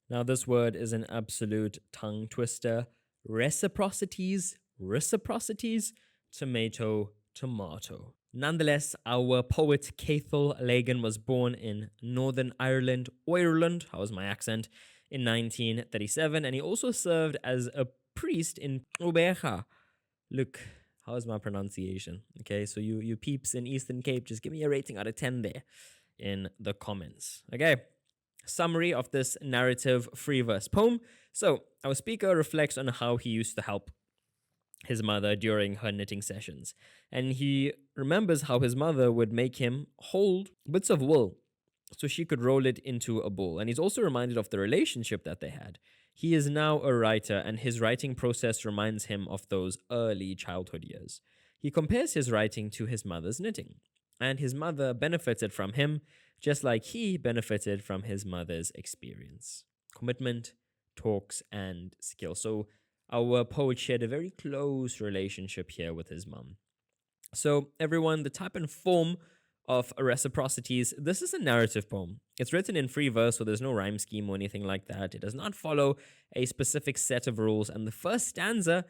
Now, this word is an absolute tongue twister. Reciprocities, tomato, tomato. Nonetheless, our poet Cathal Lagan was born in Northern Ireland, how's my accent, in 1937, and he also served as a priest in Obeja. Look, how's my pronunciation? Okay, so you peeps in Eastern Cape, just give me a rating out of 10 there in the comments. Okay, summary of this narrative free verse poem. So, our speaker reflects on how he used to help his mother during her knitting sessions. And he remembers how his mother would make him hold bits of wool so she could roll it into a ball. And he's also reminded of the relationship that they had. He is now a writer, and his writing process reminds him of those early childhood years. He compares his writing to his mother's knitting, and his mother benefited from him just like he benefited from his mother's experience. Commitment, talks, and skill. So our poet shared a very close relationship here with his mom. So everyone, the type and form of Reciprocities, this is a narrative poem. It's written in free verse, so there's no rhyme scheme or anything like that. It does not follow a specific set of rules. And the first stanza,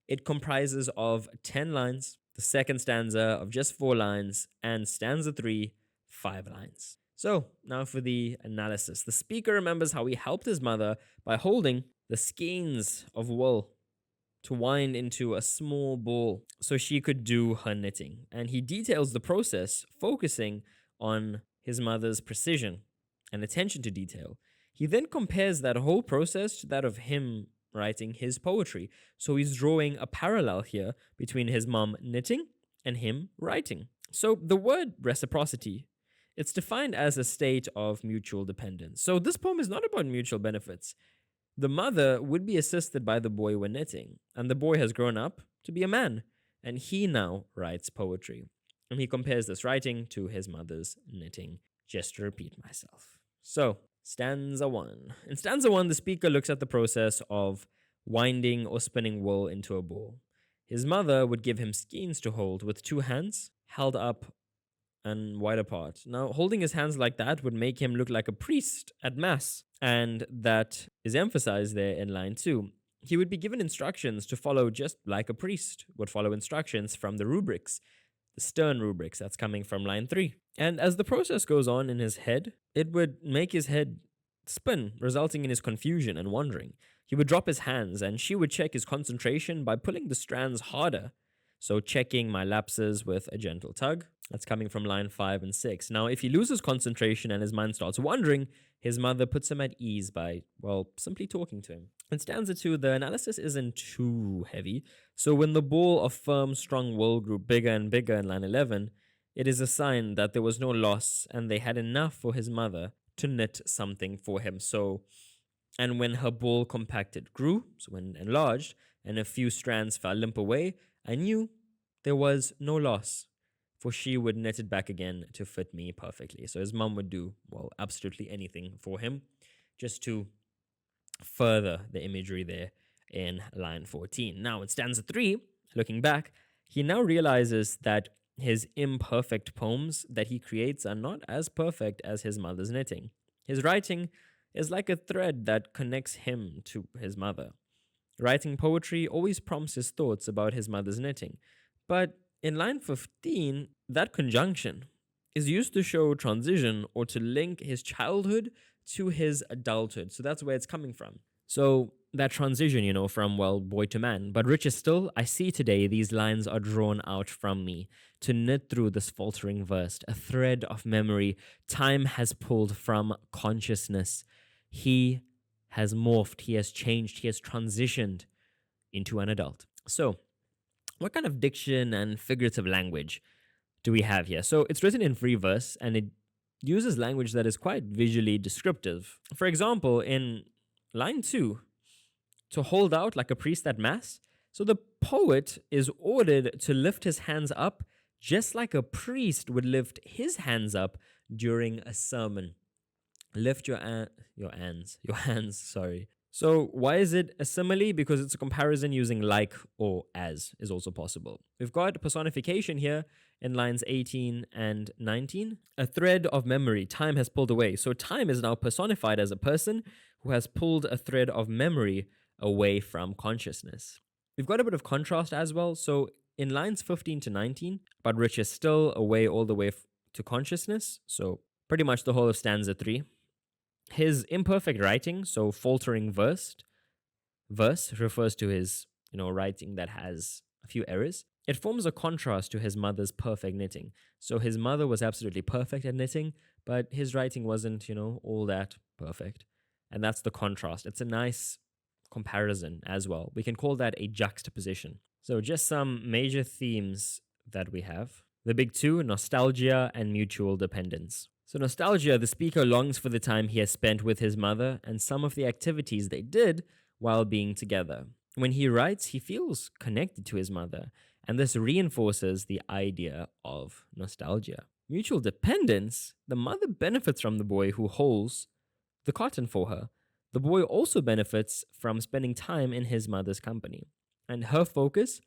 it comprises of 10 lines, the second stanza of just 4 lines, and stanza 3, 5 lines. So now for the analysis. The speaker remembers how he helped his mother by holding the skeins of wool to wind into a small ball so she could do her knitting. And he details the process, focusing on his mother's precision and attention to detail. He then compares that whole process to that of him writing his poetry. So he's drawing a parallel here between his mom knitting and him writing. So the word reciprocity, it's defined as a state of mutual dependence. So this poem is not about mutual benefits. The mother would be assisted by the boy when knitting, and the boy has grown up to be a man, and he now writes poetry. And he compares this writing to his mother's knitting, just to repeat myself. So, stanza 1. In stanza 1, the speaker looks at the process of winding or spinning wool into a ball. His mother would give him skeins to hold with 2 hands held up and wide apart. Now, holding his hands like that would make him look like a priest at mass, and that is emphasized there in line 2. He would be given instructions to follow just like a priest would follow instructions from the rubrics, the stern rubrics that's coming from line 3. And as the process goes on in his head, it would make his head spin, resulting in his confusion and wandering. He would drop his hands, and she would check his concentration by pulling the strands harder. So checking my lapses with a gentle tug. That's coming from line 5 and 6. Now, if he loses concentration and his mind starts wandering, his mother puts him at ease by, well, simply talking to him. In stanza 2, the analysis isn't too heavy. So when the ball of firm, strong wool grew bigger and bigger in line 11, it is a sign that there was no loss and they had enough for his mother to knit something for him. So, and when her ball compacted grew, so when enlarged, and a few strands fell limp away, I knew there was no loss, for she would knit it back again to fit me perfectly. So his mom would do, well, absolutely anything for him, just to further the imagery there in line 14. Now, in stanza 3, looking back, he now realizes that his imperfect poems that he creates are not as perfect as his mother's knitting. His writing is like a thread that connects him to his mother. Writing poetry always prompts his thoughts about his mother's knitting. But in line 15, that conjunction is used to show transition or to link his childhood to his adulthood. So that's where it's coming from. So that transition, from, well, boy to man. But richer still, I see today these lines are drawn out from me to knit through this faltering verse, a thread of memory time has pulled from consciousness. He has morphed, he has changed, he has transitioned into an adult. So, what kind of diction and figurative language do we have here? So, it's written in free verse, and it uses language that is quite visually descriptive. For example, in line 2, to hold out like a priest at mass. So the poet is ordered to lift his hands up just like a priest would lift his hands up during a sermon. Lift your hands. So why is it a simile? Because it's a comparison using like or as is also possible. We've got personification here in lines 18 and 19. A thread of memory, time has pulled away. So time is now personified as a person who has pulled a thread of memory away from consciousness. We've got a bit of contrast as well. So in lines 15 to 19, but Rich is still away all the way to consciousness. So pretty much the whole of stanza 3. His imperfect writing, so faltering verse refers to his, writing that has a few errors. It forms a contrast to his mother's perfect knitting. So his mother was absolutely perfect at knitting, but his writing wasn't, all that perfect. And that's the contrast. It's a nice comparison as well. We can call that a juxtaposition. So just some major themes that we have. The big two, nostalgia and mutual dependence. So nostalgia, the speaker longs for the time he has spent with his mother and some of the activities they did while being together. When he writes, he feels connected to his mother, and this reinforces the idea of nostalgia. Mutual dependence, the mother benefits from the boy who holds the cotton for her. The boy also benefits from spending time in his mother's company. And her focus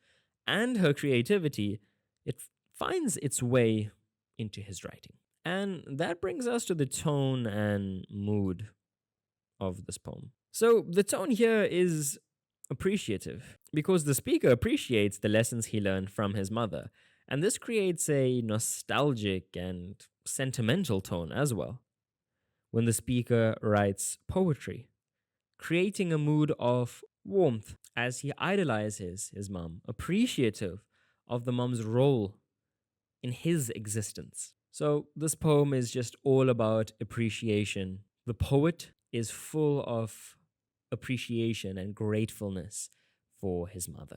and her creativity, it finds its way into his writing. And that brings us to the tone and mood of this poem. So the tone here is appreciative because the speaker appreciates the lessons he learned from his mother. And this creates a nostalgic and sentimental tone as well. When the speaker writes poetry, creating a mood of warmth as he idolizes his mom, appreciative of the mom's role in his existence. So this poem is just all about appreciation. The poet is full of appreciation and gratefulness for his mother.